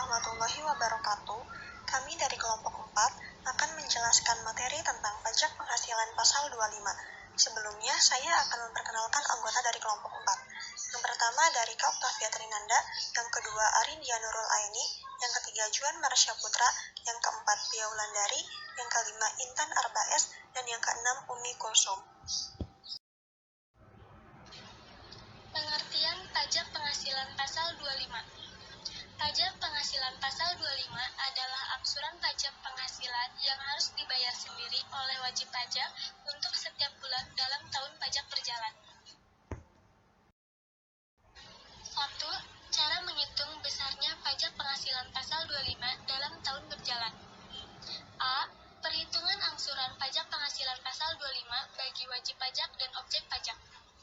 warahmatullahi wabarakatuh. Kami dari kelompok 4 akan menjelaskan materi tentang pajak penghasilan pasal 25. Sebelumnya, saya akan memperkenalkan anggota dari kelompok 4. Yang pertama dari Kak Octavia Trinanda, yang kedua Arindia Nurul Aini, yang ketiga Juan Marsha Putra, yang keempat Pia Wulandari, yang kelima Intan Arbaes, dan yang keenam Umi Kulsum. Pengertian pajak penghasilan pasal 25. Pajak penghasilan pasal 25 adalah angsuran pajak penghasilan yang harus dibayar sendiri oleh wajib pajak untuk setiap bulan dalam tahun pajak berjalan. 1. Cara menghitung besarnya pajak penghasilan pasal 25 dalam tahun berjalan. A. Perhitungan angsuran pajak penghasilan pasal 25 bagi wajib pajak dan objek pajak.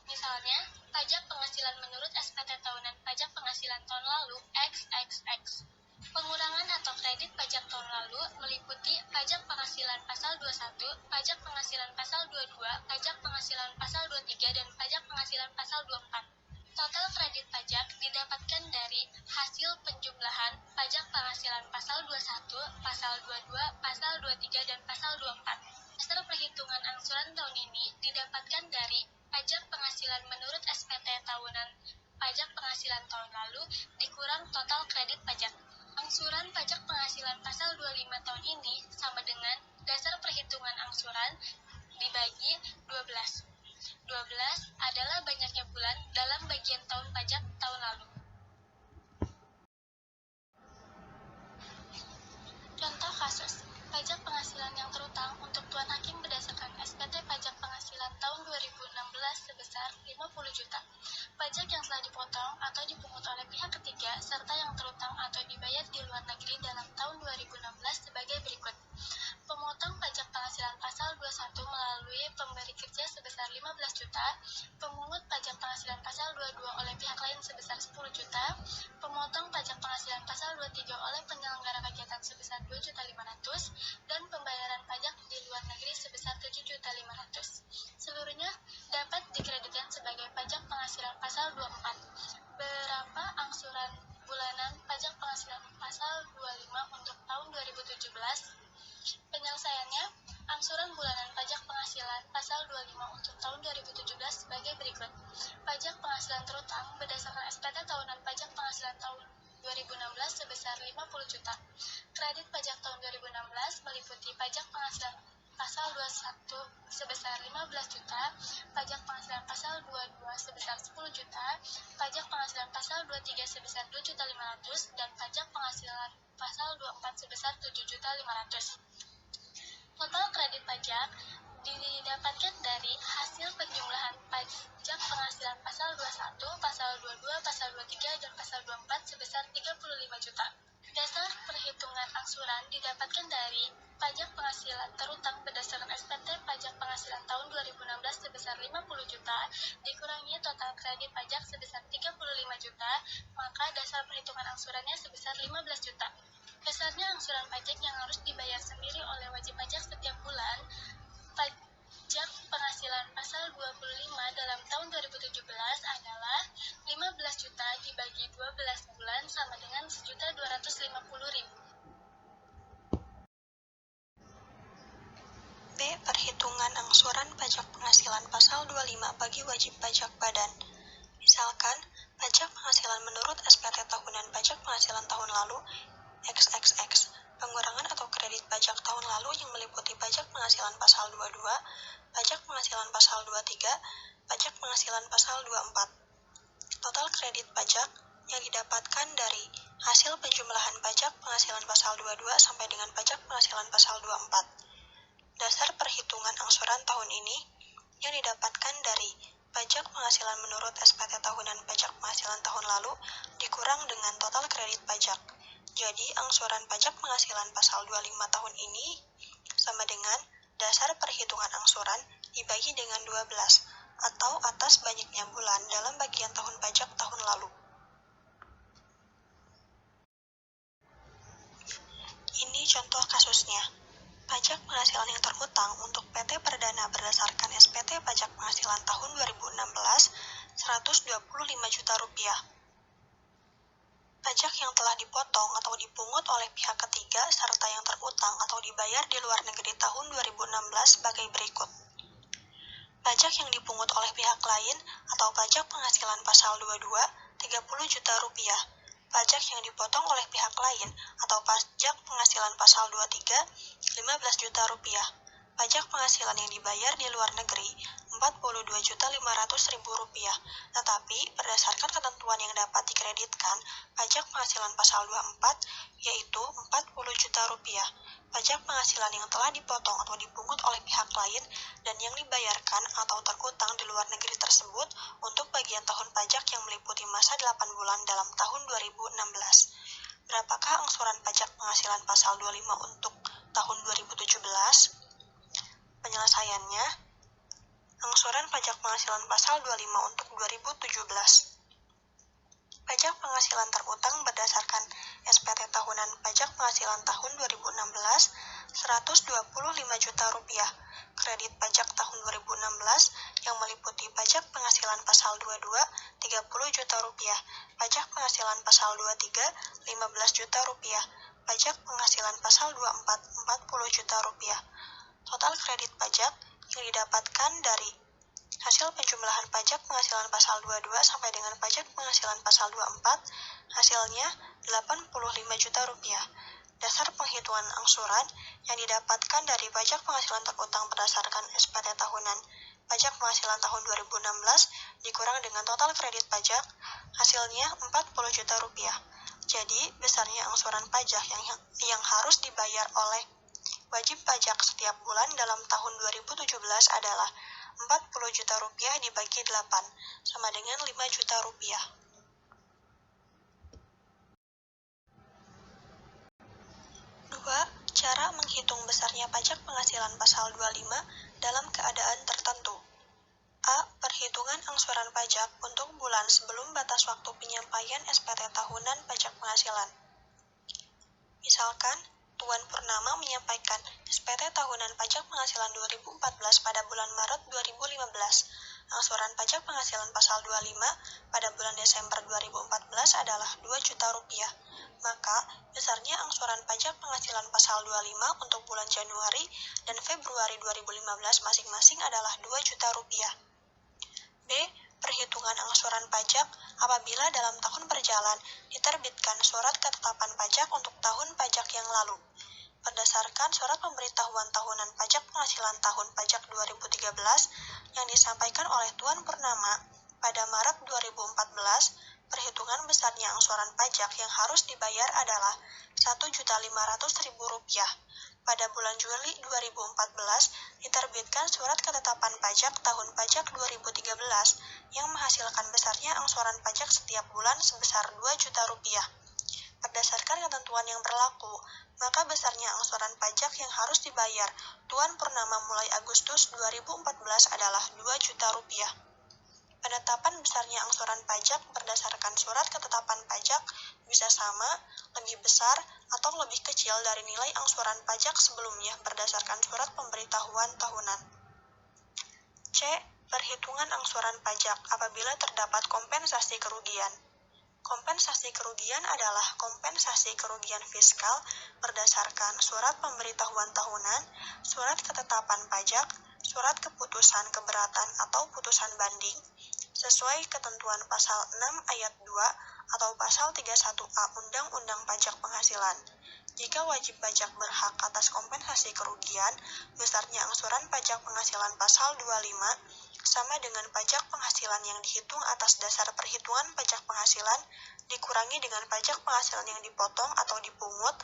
Misalnya, pajak penghasilan menurut SPT tahunan pajak penghasilan tahun lalu XXX. Pengurangan atau kredit pajak tahun lalu meliputi pajak penghasilan pasal 21, pajak penghasilan pasal 22, pajak penghasilan pasal 23, dan pajak penghasilan pasal 24. Total kredit pajak didapatkan dari hasil penjumlahan pajak penghasilan pasal 21, pasal 22, pasal 23, dan pasal 24. Dasar perhitungan angsuran tahun ini didapatkan dari pajak penghasilan menurut SPT tahunan pajak penghasilan tahun lalu dikurang total kredit pajak. Angsuran pajak penghasilan pasal 25 tahun ini sama dengan dasar perhitungan angsuran dibagi 12. 12 adalah banyaknya bulan dalam bagian tahun pajak tahun lalu. Contoh kasus, pajak penghasilan yang terutang untuk Tuan Hakim berdasarkan SPT pajak penghasilan tahun 2016 sebesar 50 juta. Pajak yang telah dipotong atau dipungut oleh pihak ketiga serta yang terutang atau dibayar di luar negeri dalam tahun 2016 sebagai berikut. Pemotong pajak penghasilan pasal 21 melalui pemberi kerja sebesar 15 juta, pemungut pajak penghasilan pasal 22 oleh pihak lain sebesar 10 juta, pemotong pajak penghasilan pasal 23 oleh penyelenggara kegiatan sebesar 2.500.000 dan pembayaran pajak di luar negeri sebesar 7.500.000. Seluruhnya dapat dikreditkan sebagai pajak penghasilan pasal 24. Berapa angsuran bulanan pajak penghasilan pasal 25 untuk tahun 2017? Penyelesaiannya, angsuran bulanan pajak penghasilan pasal 25 untuk tahun 2017 sebagai berikut. Pajak penghasilan terutang berdasarkan SPT tahunan pajak penghasilan tahun 2016 sebesar 50 juta. Kredit pajak tahun 2016 meliputi pajak penghasilan pasal 21 sebesar 15 juta, pajak penghasilan pasal 22 sebesar 10 juta, pajak penghasilan pasal 23 sebesar 2.500.000 dan pajak penghasilan pasal 24 sebesar 7.500.000. Total kredit pajak didapatkan dari hasil penjumlahan pajak penghasilan pasal 21, pasal 22, pasal 23, dan pasal 24 sebesar 35 juta. Dasar perhitungan angsuran didapatkan dari pajak penghasilan terutang berdasarkan SPT pajak penghasilan tahun 2016 sebesar 50 juta, dikurangi total kredit pajak sebesar 35 juta, maka dasar perhitungan angsurannya sebesar 15 juta. Dasarnya angsuran pajak yang harus dibayar sendiri oleh wajib pajak setiap bulan, pajak penghasilan pasal 25 dalam tahun 2017 adalah 15 juta dibagi 12 bulan sama dengan 1.250.000. B. Perhitungan angsuran pajak penghasilan pasal 25 bagi wajib pajak badan. Misalkan, pajak penghasilan menurut SPT tahunan pajak penghasilan tahun lalu XXX, pengurangan atau kredit pajak tahun lalu yang meliputi pajak penghasilan pasal 22, pajak penghasilan pasal 23, pajak penghasilan pasal 24. Total kredit pajak yang didapatkan dari hasil penjumlahan pajak penghasilan pasal 22 sampai dengan pajak penghasilan pasal 24. Dasar perhitungan angsuran tahun ini yang didapatkan dari pajak penghasilan menurut SPT tahunan pajak penghasilan tahun lalu dikurang dengan total kredit pajak. Jadi, angsuran pajak penghasilan pasal 25 tahun ini sama dengan dasar perhitungan angsuran dibagi dengan 12 atau atas banyaknya bulan dalam bagian tahun pajak tahun lalu. Ini contoh kasusnya. Pajak penghasilan yang terutang untuk PT Perdana berdasarkan SPT pajak penghasilan tahun 2016 125 juta rupiah. Pajak yang telah dipotong atau dipungut oleh pihak ketiga serta yang terutang atau dibayar di luar negeri tahun 2016 sebagai berikut. Pajak yang dipungut oleh pihak lain atau pajak penghasilan pasal 22, 30 juta rupiah. Pajak yang dipotong oleh pihak lain atau pajak penghasilan pasal 23, 15 juta rupiah. Pajak penghasilan yang dibayar di luar negeri, 42.500.000 rupiah. Tetapi, berdasarkan ketentuan yang dapat dikreditkan, pajak penghasilan pasal 24, yaitu 40 juta rupiah. Pajak penghasilan yang telah dipotong atau dipungut oleh pihak lain dan yang dibayarkan atau terutang di luar negeri tersebut untuk bagian tahun pajak yang meliputi masa 8 bulan dalam tahun 2016. Berapakah angsuran pajak penghasilan pasal 25 untuk tahun 2017? Penyelesaiannya, angsuran pajak penghasilan pasal 25 untuk 2017. Pajak penghasilan terutang berdasarkan SPT tahunan pajak penghasilan tahun 2016, 125 juta rupiah. Kredit pajak tahun 2016 yang meliputi pajak penghasilan pasal 22, 30 juta rupiah. Pajak penghasilan pasal 23, 15 juta rupiah. Pajak penghasilan pasal 24, 40 juta rupiah. Total kredit pajak yang didapatkan dari hasil penjumlahan pajak penghasilan pasal 22 sampai dengan pajak penghasilan pasal 24, hasilnya 85 juta rupiah. Dasar penghitungan angsuran yang didapatkan dari pajak penghasilan terutang berdasarkan SPT tahunan pajak penghasilan tahun 2016 dikurang dengan total kredit pajak, hasilnya 40 juta rupiah. Jadi, besarnya angsuran pajak yang harus dibayar oleh wajib pajak setiap bulan dalam tahun 2017 adalah 40 juta rupiah dibagi 8, sama dengan 5 juta rupiah. 2. Cara menghitung besarnya pajak penghasilan pasal 25 dalam keadaan tertentu. A. Perhitungan angsuran pajak untuk bulan sebelum batas waktu penyampaian SPT tahunan pajak penghasilan. Misalkan, Tuan Purnama menyampaikan SPT tahunan pajak penghasilan 2014 pada bulan Maret 2015. Angsuran pajak penghasilan pasal 25 pada bulan Desember 2014 adalah 2 juta rupiah. Maka, besarnya angsuran pajak penghasilan pasal 25 untuk bulan Januari dan Februari 2015 masing-masing adalah 2 juta rupiah. B. Perhitungan angsuran pajak apabila dalam tahun berjalan diterbitkan surat ketetapan pajak untuk tahun pajak yang lalu. Berdasarkan surat pemberitahuan tahunan pajak penghasilan tahun pajak 2013 yang disampaikan oleh Tuan Purnama pada Maret 2014, perhitungan besarnya angsuran pajak yang harus dibayar adalah Rp1.500.000. Pada bulan Juli 2014, diterbitkan surat ketetapan pajak tahun pajak 2013 yang menghasilkan besarnya angsuran pajak setiap bulan sebesar 2 juta rupiah. Berdasarkan ketentuan yang berlaku, maka besarnya angsuran pajak yang harus dibayar Tuan Purnama mulai Agustus 2014 adalah 2 juta rupiah. Penetapan besarnya angsuran pajak berdasarkan surat ketetapan pajak bisa sama, lebih besar, atau lebih kecil dari nilai angsuran pajak sebelumnya berdasarkan surat pemberitahuan tahunan. C. Perhitungan angsuran pajak apabila terdapat kompensasi kerugian. Kompensasi kerugian adalah kompensasi kerugian fiskal berdasarkan surat pemberitahuan tahunan, surat ketetapan pajak, surat keputusan keberatan atau putusan banding, sesuai ketentuan pasal 6 ayat 2 atau pasal 31A Undang-Undang Pajak Penghasilan. Jika wajib pajak berhak atas kompensasi kerugian, besarnya angsuran pajak penghasilan pasal 25 sama dengan pajak penghasilan yang dihitung atas dasar perhitungan pajak penghasilan dikurangi dengan pajak penghasilan yang dipotong atau dipungut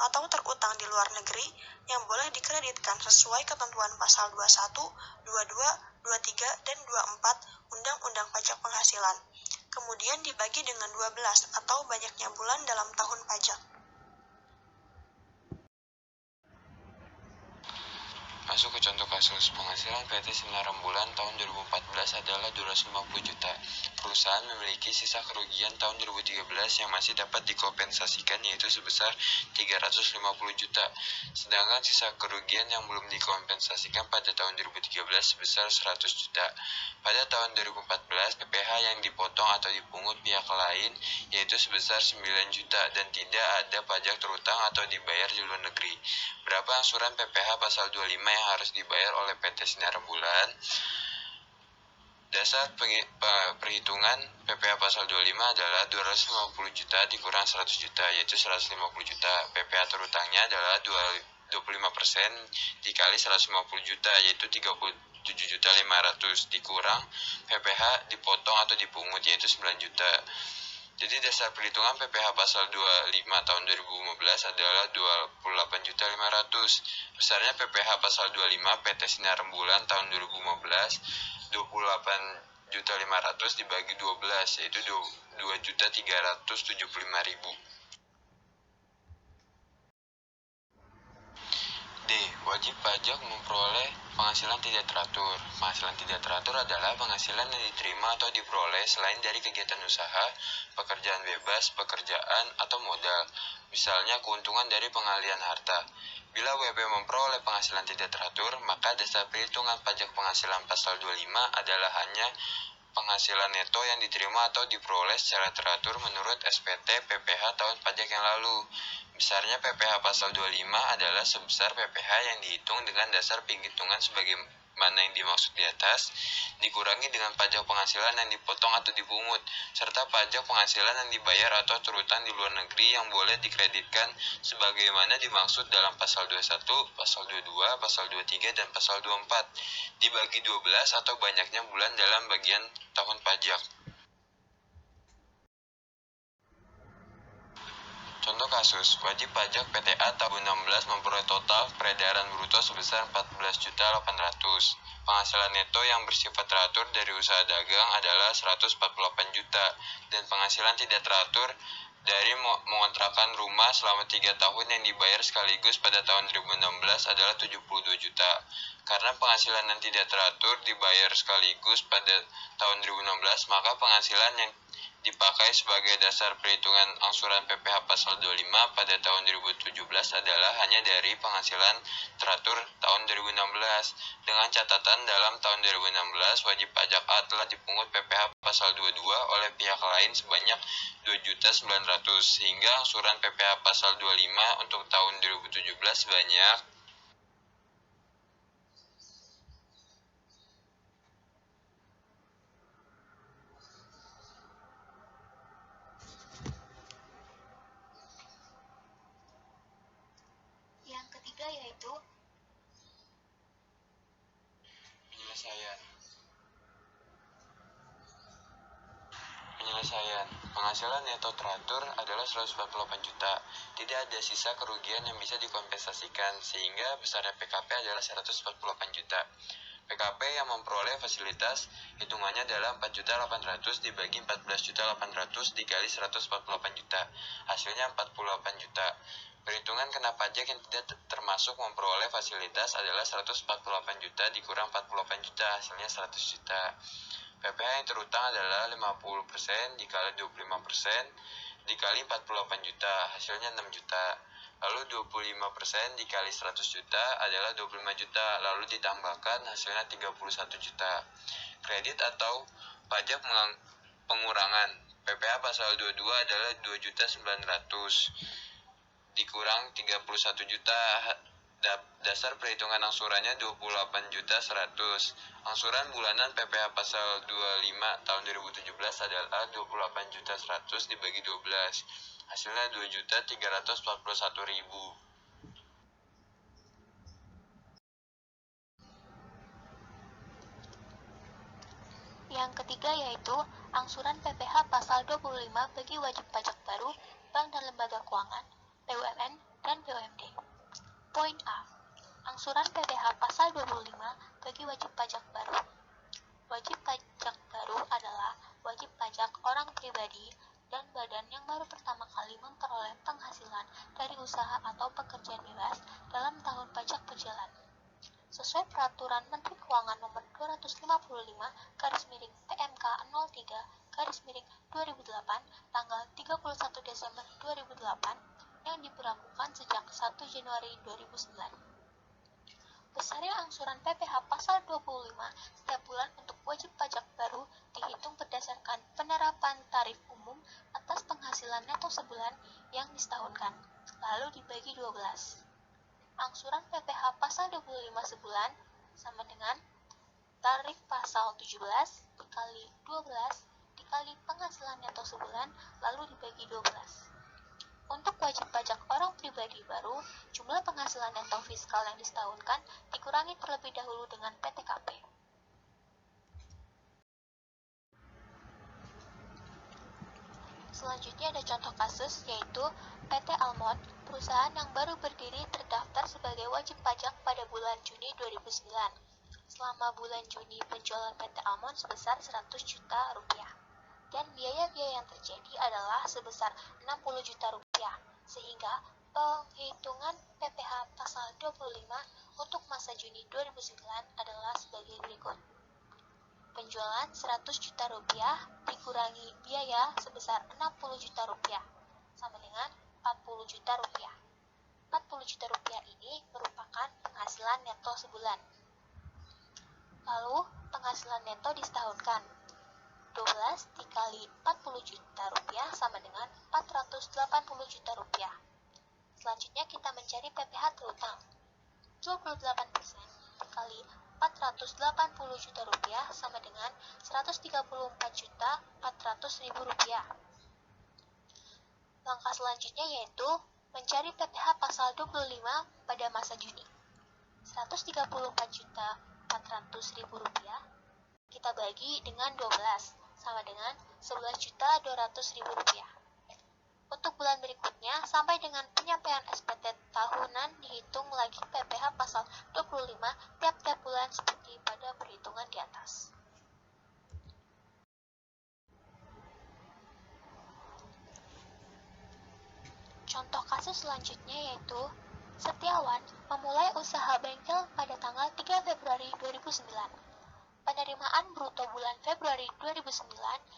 atau terutang di luar negeri yang boleh dikreditkan sesuai ketentuan pasal 21, 22, 23, dan 24 Undang-Undang Pajak Penghasilan. Kemudian dibagi dengan 12 atau banyaknya bulan dalam tahun pajak. Masuk ke contoh kasus, penghasilan PT Sinar Rembulan tahun 2014 adalah 250 juta. Perusahaan memiliki sisa kerugian tahun 2013 yang masih dapat dikompensasikan yaitu sebesar 350 juta. Sedangkan sisa kerugian yang belum dikompensasikan pada tahun 2013 sebesar 100 juta. Pada tahun 2014, PPh yang dipotong atau dipungut pihak lain yaitu sebesar 9 juta dan tidak ada pajak terutang atau dibayar di luar negeri. Berapa angsuran PPh pasal 25 yang harus dibayar oleh PT Sinar Rembulan? Dasar perhitungan PPh pasal 25 adalah 250 juta dikurang 100 juta, yaitu 150 juta. PPh terutangnya adalah 25% dikali 150 juta, yaitu 37.500 dikurang PPh dipotong atau dipungut, yaitu 9 juta. Jadi dasar perhitungan PPh pasal 25 tahun 2015 adalah 28.500. Besarnya PPh pasal 25 PT Sinar Rembulan tahun 2015 28.500 dibagi 12 yaitu 2.375.000. D. Wajib pajak memperoleh penghasilan tidak teratur. Penghasilan tidak teratur adalah penghasilan yang diterima atau diperoleh selain dari kegiatan usaha, pekerjaan bebas, pekerjaan, atau modal. Misalnya keuntungan dari pengalihan harta. Bila WP memperoleh penghasilan tidak teratur, maka dasar perhitungan pajak penghasilan pasal 25 adalah hanya penghasilan neto yang diterima atau diperoleh secara teratur menurut SPT PPh tahun pajak yang lalu. Besarnya PPh pasal 25 adalah sebesar PPh yang dihitung dengan dasar penghitungan sebagaimana yang dimaksud di atas, dikurangi dengan pajak penghasilan yang dipotong atau dipungut, serta pajak penghasilan yang dibayar atau terutang di luar negeri yang boleh dikreditkan sebagaimana dimaksud dalam pasal 21, pasal 22, pasal 23, dan pasal 24, dibagi 12 atau banyaknya bulan dalam bagian tahun pajak. Contoh kasus, wajib pajak PTA tahun 16 memperoleh total peredaran bruto sebesar 14.800. Penghasilan neto yang bersifat teratur dari usaha dagang adalah 148 juta dan penghasilan tidak teratur dari mengontrakkan rumah selama 3 tahun yang dibayar sekaligus pada tahun 2016 adalah 72 juta. Karena penghasilan yang tidak teratur dibayar sekaligus pada tahun 2016, maka penghasilan yang dipakai sebagai dasar perhitungan angsuran PPh pasal 25 pada tahun 2017 adalah hanya dari penghasilan teratur tahun 2016. Dengan catatan dalam tahun 2016 wajib pajak A telah dipungut PPh pasal 22 oleh pihak lain sebanyak 2.900.000 sehingga angsuran PPh pasal 25 untuk tahun 2017 sebanyak Yang ketiga yaitu Penyelesaian. Penghasilan neto teratur adalah 148 juta. Tidak ada sisa kerugian yang bisa dikompensasikan, sehingga besarnya PKP adalah 148 juta. PKP yang memperoleh fasilitas hitungannya adalah 4.800 dibagi 14.800 dikali 148 juta. Hasilnya 48 juta. Perhitungan kena pajak yang tidak termasuk memperoleh fasilitas adalah 148 juta dikurang 48 juta, hasilnya 100 juta. PPh yang terutang adalah 50% dikali 25% dikali 48 juta, hasilnya 6 juta. Lalu 25% dikali 100 juta adalah 25 juta, lalu ditambahkan hasilnya 31 juta. Kredit atau pajak pengurangan. PPh pasal 22 adalah 2.900 dikurang 31 juta. Dasar perhitungan angsurannya 28.100. Angsuran bulanan PPh pasal 25 tahun 2017 adalah 28.100 dibagi 12. Hasilnya 2.341.000. Yang ketiga yaitu angsuran PPh pasal 25 bagi wajib pajak baru, bank dan lembaga keuangan, BUMN, dan BUMD. Poin A. Angsuran PPh pasal 25 bagi wajib pajak baru. Wajib pajak baru adalah wajib pajak orang pribadi dan badan yang baru pertama kali memperoleh penghasilan dari usaha atau pekerjaan bebas dalam tahun pajak berjalan. sesuai Peraturan Menteri Keuangan Nomor 255/PMK 03/2008 tanggal 31 Desember 2008 yang diberlakukan sejak 1 Januari 2009. Besarnya angsuran PPh pasal 25 setiap bulan untuk wajib pajak baru dihitung berdasarkan penerapan tarif umum atas penghasilan neto sebulan yang disetahunkan, lalu dibagi 12. Angsuran PPh pasal 25 sebulan sama dengan tarif pasal 17 dikali 12 dikali penghasilan neto sebulan lalu dibagi 12. Untuk wajib pajak orang pribadi baru, jumlah penghasilan neto fiskal yang disetahunkan dikurangi terlebih dahulu dengan PTKP. Selanjutnya ada contoh kasus, yaitu PT Almond, perusahaan yang baru berdiri terdaftar sebagai wajib pajak pada bulan Juni 2009. Selama bulan Juni, penjualan PT Almond sebesar 100 juta rupiah. Dan biaya-biaya yang terjadi adalah sebesar 60 juta rupiah, sehingga penghitungan PPh pasal 25 untuk masa Juni 2009 adalah sebagai berikut. Penjualan 100 juta rupiah dikurangi biaya sebesar 60 juta rupiah, sama dengan 40 juta rupiah. 40 juta rupiah ini merupakan penghasilan neto sebulan. Lalu, penghasilan neto disetahunkan. 12 dikali 40 juta rupiah sama dengan 480 juta rupiah. Selanjutnya kita mencari PPh terutang. 28% dikali 480 juta rupiah sama dengan 134 juta 400 ribu rupiah. Langkah selanjutnya yaitu mencari PPh pasal 25 pada masa Juni. 134 juta 400 ribu rupiah kita bagi dengan 12 sama dengan 11.200.000 rupiah. Untuk bulan berikutnya, sampai dengan penyampaian SPT tahunan dihitung lagi PPh pasal 25 tiap-tiap bulan seperti pada perhitungan di atas. Contoh kasus selanjutnya yaitu Setiawan memulai usaha bengkel pada tanggal 3 Februari 2009. Penerimaan bruto bulan Februari 2009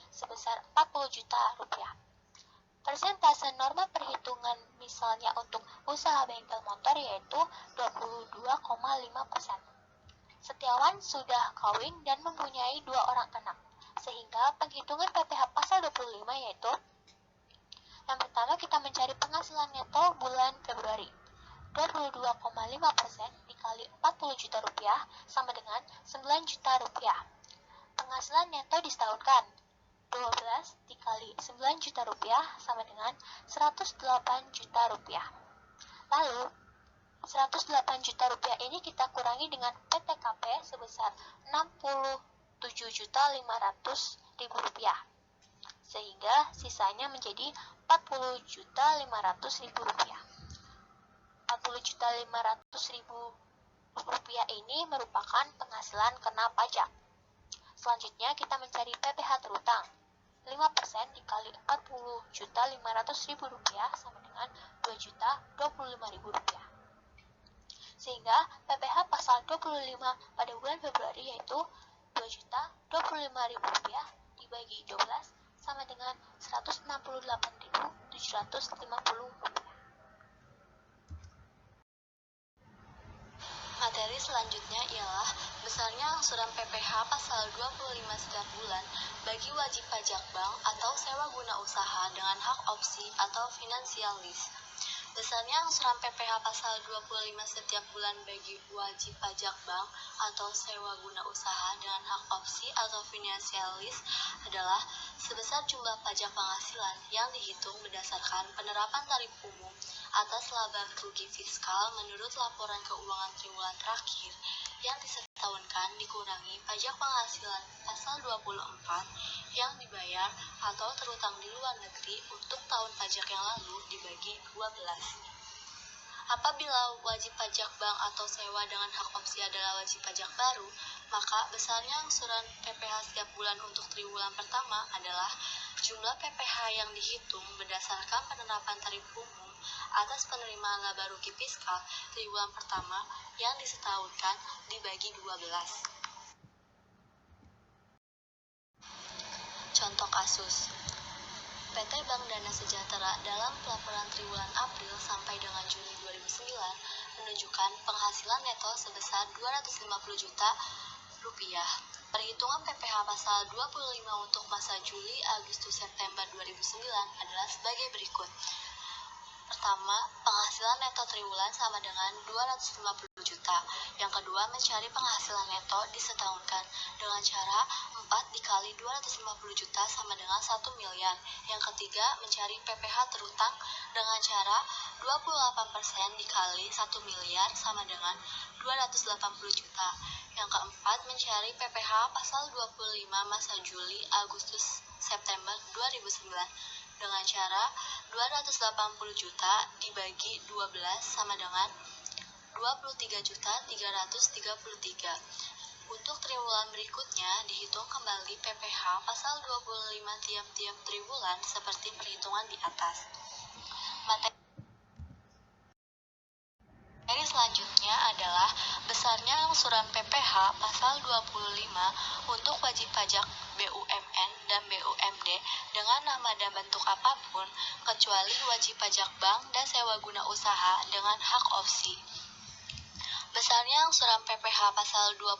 sebesar 40 juta rupiah. Persentase norma perhitungan misalnya untuk usaha bengkel motor yaitu 22,5%. Setiawan sudah kawin dan mempunyai 2 orang anak, sehingga penghitungan PPh pasal 25 yaitu yang pertama kita mencari penghasilan neto bulan Februari. 22,5% dikali 40 juta rupiah sama dengan 9 juta rupiah. Penghasilan neto disetahunkan. 12 dikali 9 juta rupiah sama dengan 108 juta rupiah. Lalu, 108 juta rupiah ini kita kurangi dengan PTKP sebesar 67.500.000 rupiah. Sehingga sisanya menjadi 40.500.000 rupiah. 40.500.000 rupiah ini merupakan penghasilan kena pajak. Selanjutnya kita mencari PPh terutang. 5% dikali 40.500.000 rupiah sama dengan 2.025.000 rupiah. Sehingga PPh pasal 25 pada bulan Februari yaitu 2.025.000 rupiah dibagi 12 sama dengan 168.750 rupiah. Materi selanjutnya ialah besarnya angsuran PPh pasal 25 setiap bulan bagi wajib pajak bank atau sewa guna usaha dengan hak opsi atau financial lease. Besarnya angsuran PPh pasal 25 setiap bulan bagi wajib pajak bank atau sewa guna usaha dengan hak opsi atau financial lease adalah sebesar jumlah pajak penghasilan yang dihitung berdasarkan penerapan tarif umum atas laba rugi fiskal menurut laporan keuangan triwulan terakhir yang disetahunkan dikurangi pajak penghasilan pasal 24 yang dibayar atau terutang di luar negeri untuk tahun pajak yang lalu dibagi 12. Apabila wajib pajak bank atau sewa dengan hak opsi adalah wajib pajak baru, maka besarnya angsuran PPh setiap bulan untuk triwulan pertama adalah jumlah PPh yang dihitung berdasarkan penerapan tarif umum atas penerimaan laba rugi fiskal triwulan pertama yang disetahunkan dibagi 12. Contoh kasus, PT Bank Dana Sejahtera dalam pelaporan triwulan April sampai dengan Juni 2009 menunjukkan penghasilan neto sebesar 250 juta rupiah. Perhitungan PPh pasal 25 untuk masa Juli, Agustus, September 2009 adalah sebagai berikut. Pertama, penghasilan neto triwulan sama dengan 250 juta. Yang kedua, mencari penghasilan neto disetahunkan dengan cara 4 dikali 250 juta sama dengan 1 miliar. Yang ketiga, mencari PPh terutang dengan cara 28% dikali 1 miliar sama dengan 280 juta. Yang keempat, mencari PPh pasal 25 masa Juli, Agustus, September 2009 dengan cara 280 juta dibagi 12 sama dengan 23.333. Untuk triwulan berikutnya dihitung kembali PPh pasal 25 tiap-tiap triwulan seperti perhitungan di atas. Materi selanjutnya adalah besarnya angsuran PPh pasal 25 untuk wajib pajak BUMN dan BUMD dengan nama dan bentuk apapun kecuali wajib pajak bank dan sewa guna usaha dengan hak opsi. Besarnya angsuran PPh pasal 25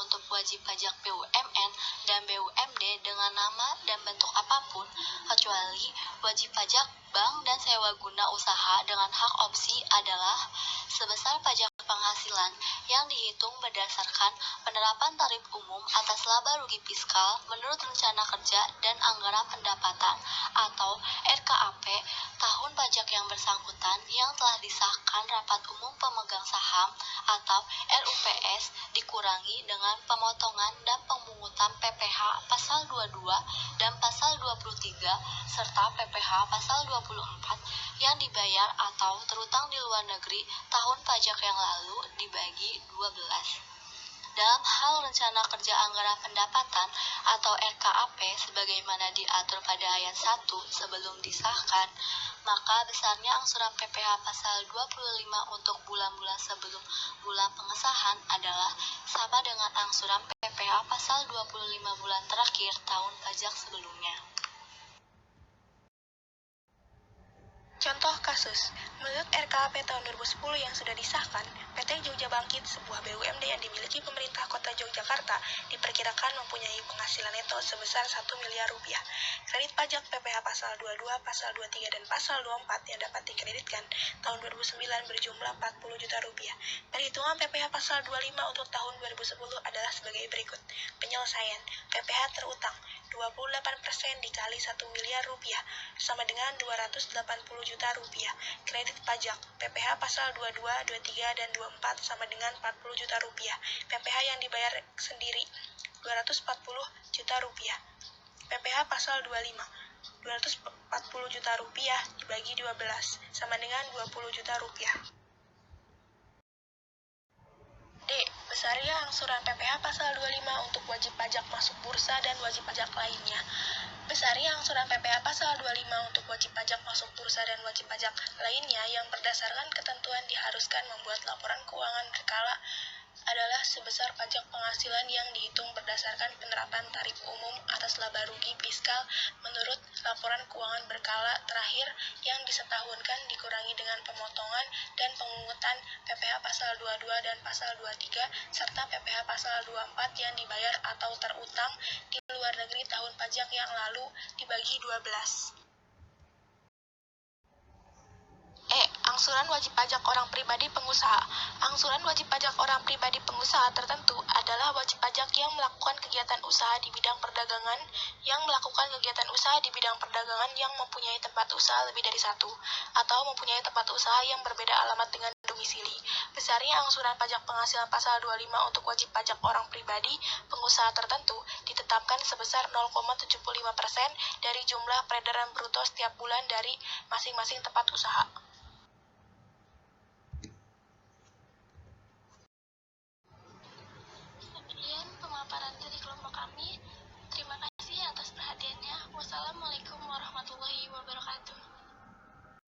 untuk wajib pajak BUMN dan BUMD dengan nama dan bentuk apapun kecuali wajib pajak bank dan sewa guna usaha dengan hak opsi adalah sebesar pajak penghasilan yang dihitung berdasarkan penerapan tarif umum atas laba rugi fiskal menurut rencana kerja dan anggaran pendapatan atau RKAP tahun pajak yang bersangkutan yang telah disahkan rapat umum pemegang saham atau RUPS dikurangi dengan pemotongan dan pemungutan PPh pasal 22 dan pasal 23 serta PPh pasal 24 yang dibayar atau terutang di luar negeri tahun pajak yang lalu dibagi 12. Dalam hal rencana kerja anggaran pendapatan atau RKAP sebagaimana diatur pada ayat 1 sebelum disahkan, maka besarnya angsuran PPh pasal 25 untuk bulan-bulan sebelum bulan pengesahan adalah sama dengan angsuran PPh pasal 25 bulan terakhir tahun pajak sebelumnya. Contoh kasus, menurut RKAP tahun 2010 yang sudah disahkan, PT Jogja Bangkit, sebuah BUMD yang dimiliki pemerintah kota Yogyakarta, diperkirakan mempunyai penghasilan neto sebesar 1 miliar rupiah. Kredit pajak PPh pasal 22, pasal 23, dan pasal 24 yang dapat dikreditkan tahun 2009 berjumlah 40 juta rupiah. Perhitungan PPh pasal 25 untuk tahun 2010 adalah sebagai berikut. Penyelesaian, PPh terutang 28% dikali 1 miliar rupiah sama dengan 280 juta rupiah. Kredit pajak PPh pasal 22, 23, dan 24 sama dengan 40 juta rupiah. PPh yang dibayar sendiri 240 juta rupiah. PPh pasal 25 240 juta rupiah dibagi 12 sama dengan 20 juta rupiah. D. Besarnya angsuran PPh pasal 25 untuk wajib pajak masuk bursa dan wajib pajak lainnya. Besarnya angsuran PPh pasal 25 untuk wajib pajak masuk bursa dan wajib pajak lainnya yang berdasarkan ketentuan diharuskan membuat laporan keuangan berkala adalah sebesar pajak penghasilan yang dihitung berdasarkan penerapan tarif umum atas laba rugi fiskal menurut laporan keuangan berkala terakhir yang disetahunkan dikurangi dengan pemotongan dan pemungutan PPh pasal 22 dan pasal 23 serta PPh pasal 24 yang dibayar atau terutang di luar negeri tahun pajak yang lalu dibagi 12. Angsuran wajib pajak orang pribadi pengusaha. Angsuran wajib pajak orang pribadi pengusaha tertentu adalah wajib pajak yang melakukan kegiatan usaha di bidang perdagangan, yang melakukan kegiatan usaha di bidang perdagangan yang mempunyai tempat usaha lebih dari satu, atau mempunyai tempat usaha yang berbeda alamat dengan domisili. Besarnya angsuran pajak penghasilan pasal 25 untuk wajib pajak orang pribadi pengusaha tertentu ditetapkan sebesar 0,75% dari jumlah peredaran bruto setiap bulan dari masing-masing tempat usaha.